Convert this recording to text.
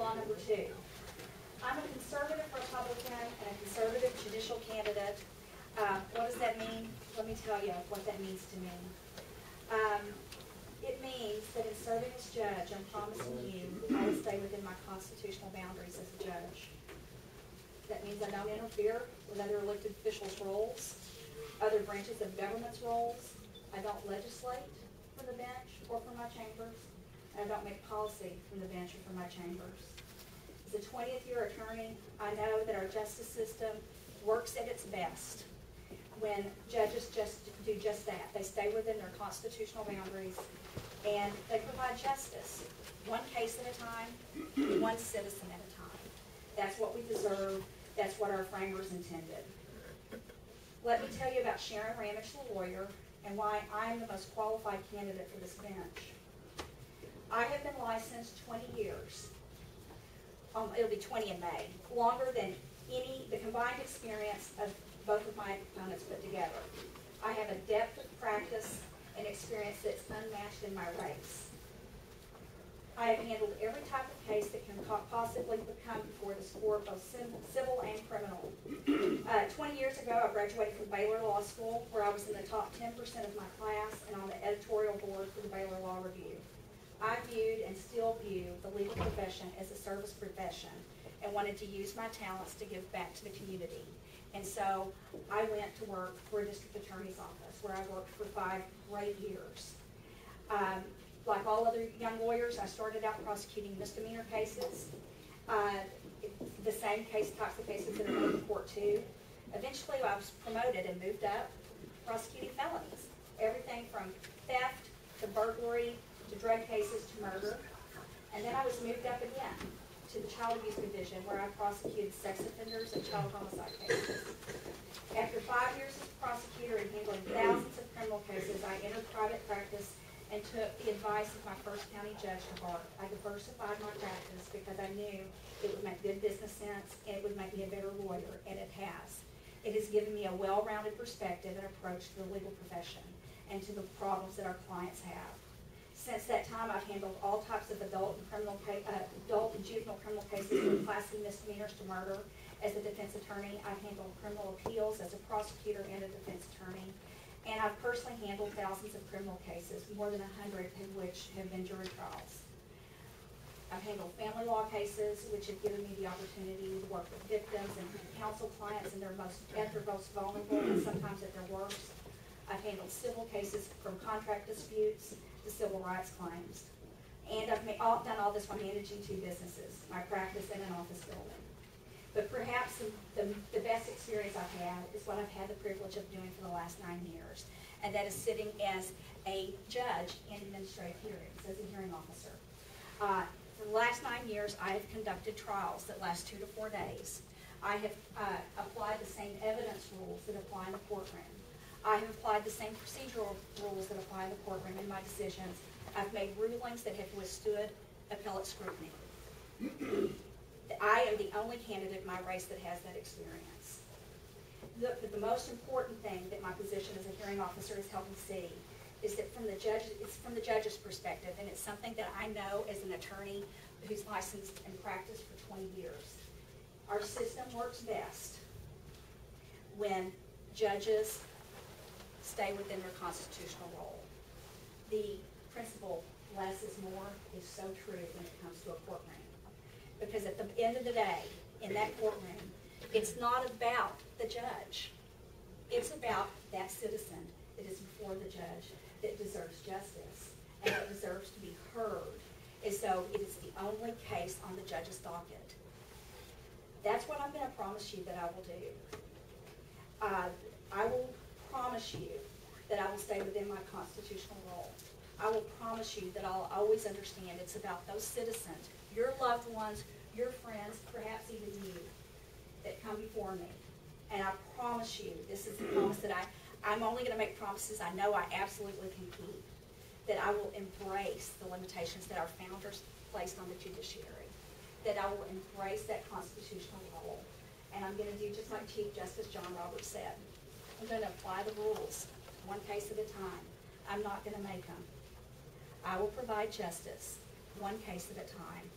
law number 2. I'm a conservative Republican and a conservative judicial candidate. What does that mean? Let me tell you what that means to me. It means that in serving as judge, I'm promising you that I will stay within my constitutional boundaries as a judge. That means I don't interfere with other elected officials' roles, other branches of government's roles. I don't legislate from the bench or from my chambers, and I don't make policy from the bench or from my chambers. As a 20th year attorney, I know that our justice system works at its best when judges just do just that. They stay within their constitutional boundaries and they provide justice, one case at a time, one citizen at a time. That's what we deserve. That's what our framers intended. Let me tell you about Sharon Ramage, the lawyer, and why I am the most qualified candidate for this bench. I have been licensed 20 years. It'll be 20 in May, longer than the combined experience of both of my opponents put together. I have a depth of practice and experience that's unmatched in my race. I have handled every type of case that can possibly come before this court, both civil and criminal. 20 years ago, I graduated from Baylor Law School, where I was in the top 10% of my class and on the editorial board for the Baylor Law Review. I viewed and still view the legal profession as a service profession and wanted to use my talents to give back to the community. And so I went to work for a district attorney's office where I worked for 5 great years. Like all other young lawyers, I started out prosecuting misdemeanor cases, the same types of cases that are going to court too. Eventually I was promoted and moved up prosecuting felonies, everything from theft to burglary to drug cases to murder. And then I was moved up again to the Child Abuse Division, where I prosecuted sex offenders and child homicide cases. After 5 years as a prosecutor and handling thousands of criminal cases, I entered private practice and took the advice of my first county judge to heart. I diversified my practice because I knew it would make good business sense and it would make me a better lawyer, and it has. It has given me a well-rounded perspective and approach to the legal profession and to the problems that our clients have. Since that time, I've handled all types of adult and juvenile criminal cases, from Class C misdemeanors to murder. As a defense attorney, I've handled criminal appeals as a prosecutor and a defense attorney. And I've personally handled thousands of criminal cases, more than 100 of which have been jury trials. I've handled family law cases, which have given me the opportunity to work with victims and counsel clients at their most vulnerable and sometimes at their worst. I've handled civil cases from contract disputes to civil rights claims. And I've done all this while managing 2 businesses, my practice and an office building. But perhaps the best experience I've had is what I've had the privilege of doing for the last 9 years, and that is sitting as a judge in administrative hearings, as a hearing officer. For the last 9 years, I have conducted trials that last 2 to 4 days. I have applied the same evidence rules that apply in the courtroom. I have applied the same procedural rules that apply in the courtroom in my decisions. I've made rulings that have withstood appellate scrutiny. I am the only candidate in my race that has that experience. The most important thing that my position as a hearing officer has helped me see is that it's from the judge's perspective, and it's something that I know as an attorney who's licensed and practiced for 20 years. Our system works best when judges stay within their constitutional role. The principle, less is more, is so true when it comes to a courtroom. Because at the end of the day, in that courtroom, it's not about the judge. It's about that citizen that is before the judge that deserves justice and that deserves to be heard, as though it is the only case on the judge's docket. That's what I'm going to promise you that I will do. I will promise you that I will stay within my constitutional role. I will promise you that I'll always understand it's about those citizens, your loved ones, your friends, perhaps even you, that come before me. And I promise you, this is the promise that I'm only going to make promises I know I absolutely can keep, that I will embrace the limitations that our founders placed on the judiciary, that I will embrace that constitutional role. And I'm going to do just like Chief Justice John Roberts said. I'm going to apply the rules, one case at a time. I'm not going to make them. I will provide justice, one case at a time.